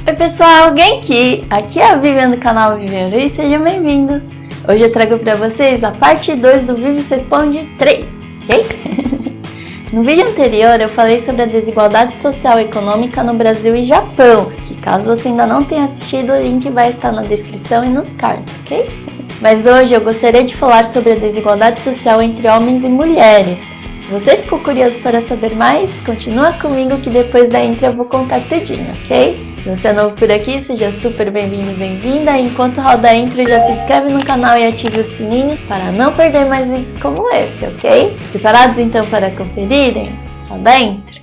Oi pessoal, Genki! Aqui é a Vivian do canal Vivian e sejam bem-vindos! Hoje eu trago para vocês a parte 2 do Vivi Responde 3, ok? No vídeo anterior eu falei sobre a desigualdade social e econômica no Brasil e Japão, que caso você ainda não tenha assistido, o link vai estar na descrição e nos cards, ok? Mas hoje eu gostaria de falar sobre a desigualdade social entre homens e mulheres. Se você ficou curioso para saber mais, continua comigo que depois da intro eu vou contar tudinho, ok? Se você é novo por aqui, seja super bem-vindo e bem-vinda. Enquanto roda a intro, já se inscreve no canal e ative o sininho para não perder mais vídeos como esse, ok? Preparados então para conferirem? Roda a intro!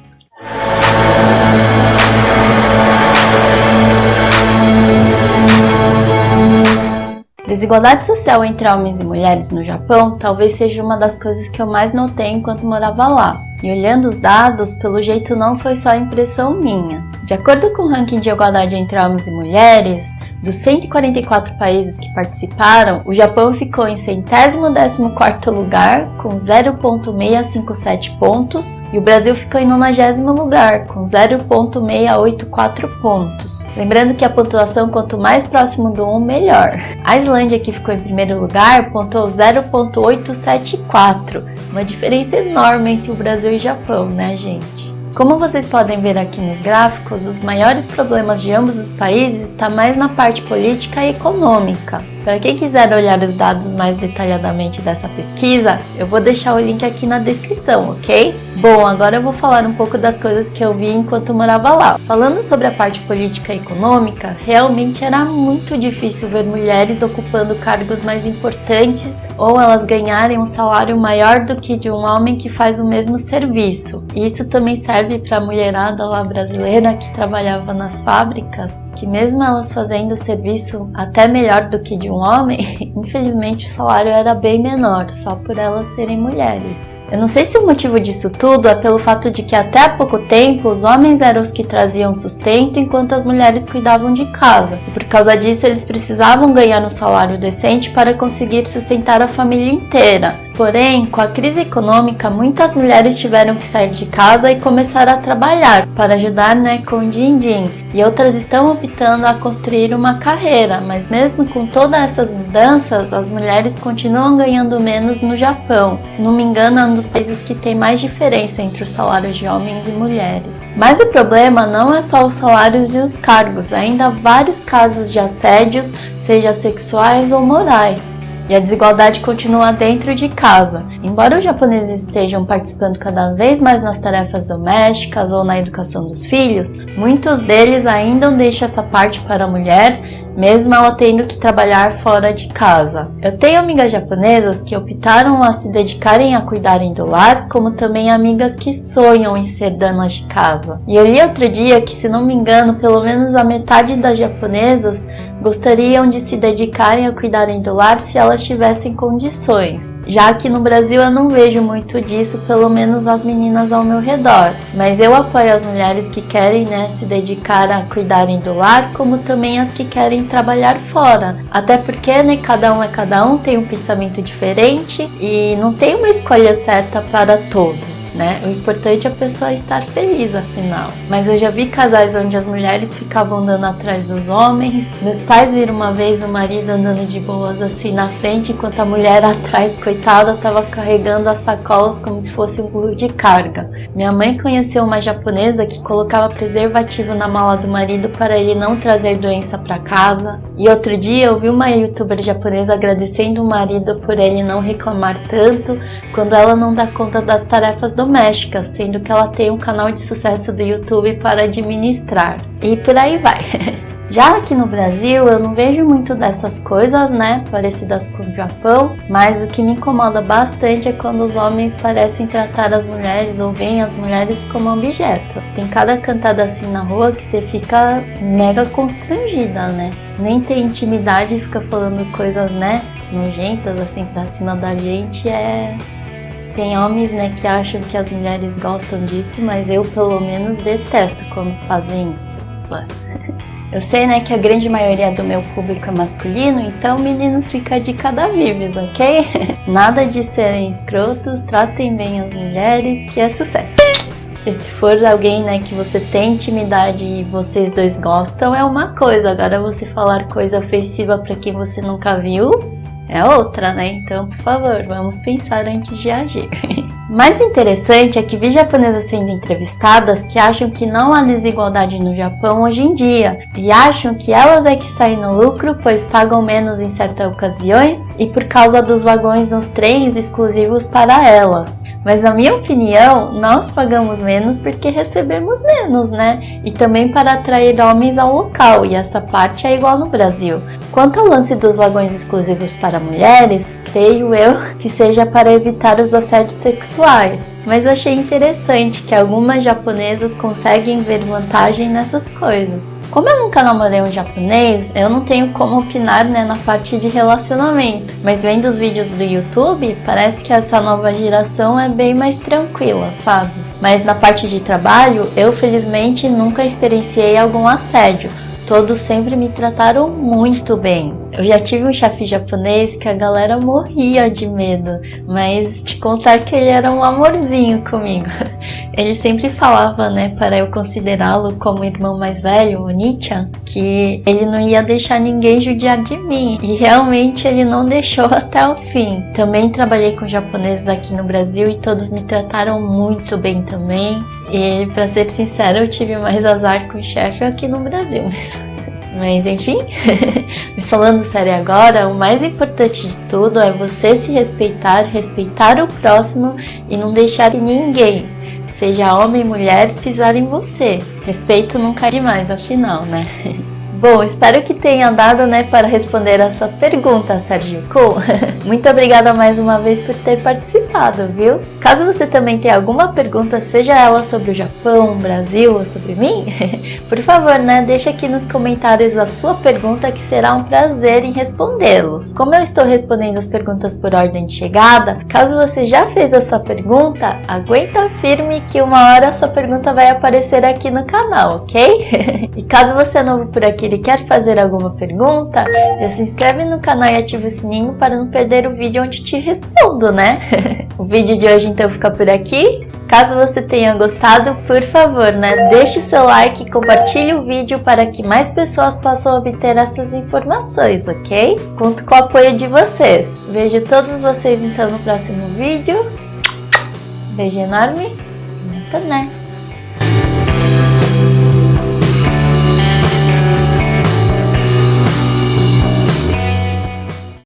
Desigualdade social entre homens e mulheres no Japão talvez seja uma das coisas que eu mais notei enquanto morava lá. E olhando os dados, pelo jeito não foi só impressão minha. De acordo com o ranking de igualdade entre homens e mulheres, dos 144 países que participaram, o Japão ficou em 114º lugar, com 0,657 pontos, e o Brasil ficou em 90º lugar, com 0,684 pontos. Lembrando que a pontuação quanto mais próximo do 1, melhor. A Islândia, que ficou em primeiro lugar, pontuou 0,874, uma diferença enorme entre o Brasil e o Japão, né, gente? Como vocês podem ver aqui nos gráficos, os maiores problemas de ambos os países estão mais na parte política e econômica. Para quem quiser olhar os dados mais detalhadamente dessa pesquisa, eu vou deixar o link aqui na descrição, ok? Bom, agora eu vou falar um pouco das coisas que eu vi enquanto morava lá. Falando sobre a parte política e econômica, realmente era muito difícil ver mulheres ocupando cargos mais importantes ou elas ganharem um salário maior do que de um homem que faz o mesmo serviço. E isso também serve para a mulherada lá brasileira que trabalhava nas fábricas, que mesmo elas fazendo o serviço até melhor do que de um homem, infelizmente o salário era bem menor, só por elas serem mulheres. Eu não sei se o motivo disso tudo é pelo fato de que até há pouco tempo os homens eram os que traziam sustento enquanto as mulheres cuidavam de casa. E por causa disso eles precisavam ganhar um salário decente para conseguir sustentar a família inteira. Porém, com a crise econômica, muitas mulheres tiveram que sair de casa e começar a trabalhar para ajudar, com o din-din. E outras estão optando a construir uma carreira, mas mesmo com todas essas mudanças, as mulheres continuam ganhando menos no Japão. Se não me engano, é um dos países que tem mais diferença entre os salários de homens e mulheres. Mas o problema não é só os salários e os cargos, ainda há vários casos de assédios, seja sexuais ou morais. E a desigualdade continua dentro de casa. Embora os japoneses estejam participando cada vez mais nas tarefas domésticas ou na educação dos filhos, muitos deles ainda deixam essa parte para a mulher, mesmo ela tendo que trabalhar fora de casa. Eu tenho amigas japonesas que optaram a se dedicarem a cuidarem do lar, como também amigas que sonham em ser donas de casa. E eu li outro dia que, se não me engano, pelo menos a metade das japonesas gostariam de se dedicarem a cuidarem do lar se elas tivessem condições. Já aqui no Brasil eu não vejo muito disso, pelo menos as meninas ao meu redor. Mas eu apoio as mulheres que querem, se dedicar a cuidarem do lar, como também as que querem trabalhar fora. Até porque, cada um, tem um pensamento diferente e não tem uma escolha certa para todos. O importante é a pessoa estar feliz, afinal. Mas eu já vi casais onde as mulheres ficavam andando atrás dos homens. Meus pais viram uma vez o marido andando de boas assim na frente, enquanto a mulher atrás, coitada, estava carregando as sacolas como se fosse um burro de carga. Minha mãe conheceu uma japonesa que colocava preservativo na mala do marido para ele não trazer doença para casa. E outro dia eu vi uma youtuber japonesa agradecendo o marido por ele não reclamar tanto quando ela não dá conta das tarefas domésticas, sendo que ela tem um canal de sucesso do YouTube para administrar. E por aí vai. Já aqui no Brasil eu não vejo muito dessas coisas, parecidas com o Japão, mas o que me incomoda bastante é quando os homens parecem tratar as mulheres ou veem as mulheres como objeto. Tem cada cantada assim na rua que você fica mega constrangida, Nem tem intimidade e fica falando coisas, nojentas assim pra cima da gente. Tem homens, que acham que as mulheres gostam disso, mas eu pelo menos detesto quando fazem isso. Eu sei, que a grande maioria do meu público é masculino, então meninos, fica a dica da Vives, ok? Nada de serem escrotos, tratem bem as mulheres, que é sucesso! E se for alguém, né, que você tem intimidade e vocês dois gostam, é uma coisa. Agora você falar coisa ofensiva pra quem você nunca viu é outra, né? Então, por favor, vamos pensar antes de agir. Mais interessante é que vi japonesas sendo entrevistadas que acham que não há desigualdade no Japão hoje em dia e acham que elas é que saem no lucro, pois pagam menos em certas ocasiões e por causa dos vagões nos trens exclusivos para elas. Mas na minha opinião, nós pagamos menos porque recebemos menos, né? E também para atrair homens ao local, e essa parte é igual no Brasil. Quanto ao lance dos vagões exclusivos para mulheres, creio eu que seja para evitar os assédios sexuais. Mas achei interessante que algumas japonesas conseguem ver vantagem nessas coisas. Como eu nunca namorei um japonês, eu não tenho como opinar, né, na parte de relacionamento. Mas vendo os vídeos do YouTube, parece que essa nova geração é bem mais tranquila, sabe? Mas na parte de trabalho, eu felizmente nunca experienciei algum assédio. Todos sempre me trataram muito bem. Eu já tive um chefe japonês que a galera morria de medo, mas te contar que ele era um amorzinho comigo. Ele sempre falava, né, para eu considerá-lo como irmão mais velho, o Nichan, que ele não ia deixar ninguém judiar de mim. E realmente ele não deixou até o fim. Também trabalhei com japoneses aqui no Brasil e todos me trataram muito bem também. E, pra ser sincero, eu tive mais azar com o chefe aqui no Brasil. Mas enfim, mas falando sério agora, o mais importante de tudo é você se respeitar, respeitar o próximo e não deixar que ninguém, seja homem ou mulher, pisar em você. Respeito nunca é demais, afinal, né? Bom, espero que tenha dado, né, para responder a sua pergunta, Sérgio Ku. Muito obrigada mais uma vez por ter participado, viu? Caso você também tenha alguma pergunta, seja ela sobre o Japão, o Brasil ou sobre mim, por favor, né, deixa aqui nos comentários a sua pergunta que será um prazer em respondê-los. Como eu estou respondendo as perguntas por ordem de chegada, caso você já fez a sua pergunta, aguenta firme que uma hora a sua pergunta vai aparecer aqui no canal, ok? E caso você é novo por aqui e quer fazer alguma pergunta, já se inscreve no canal e ativa o sininho para não perder o vídeo onde te respondo, né? O vídeo de hoje então fica por aqui. Caso você tenha gostado, por favor, né, deixe o seu like e compartilhe o vídeo para que mais pessoas possam obter essas informações, ok? Conto com o apoio de vocês. Vejo todos vocês então no próximo vídeo. Beijo enorme. Até, né?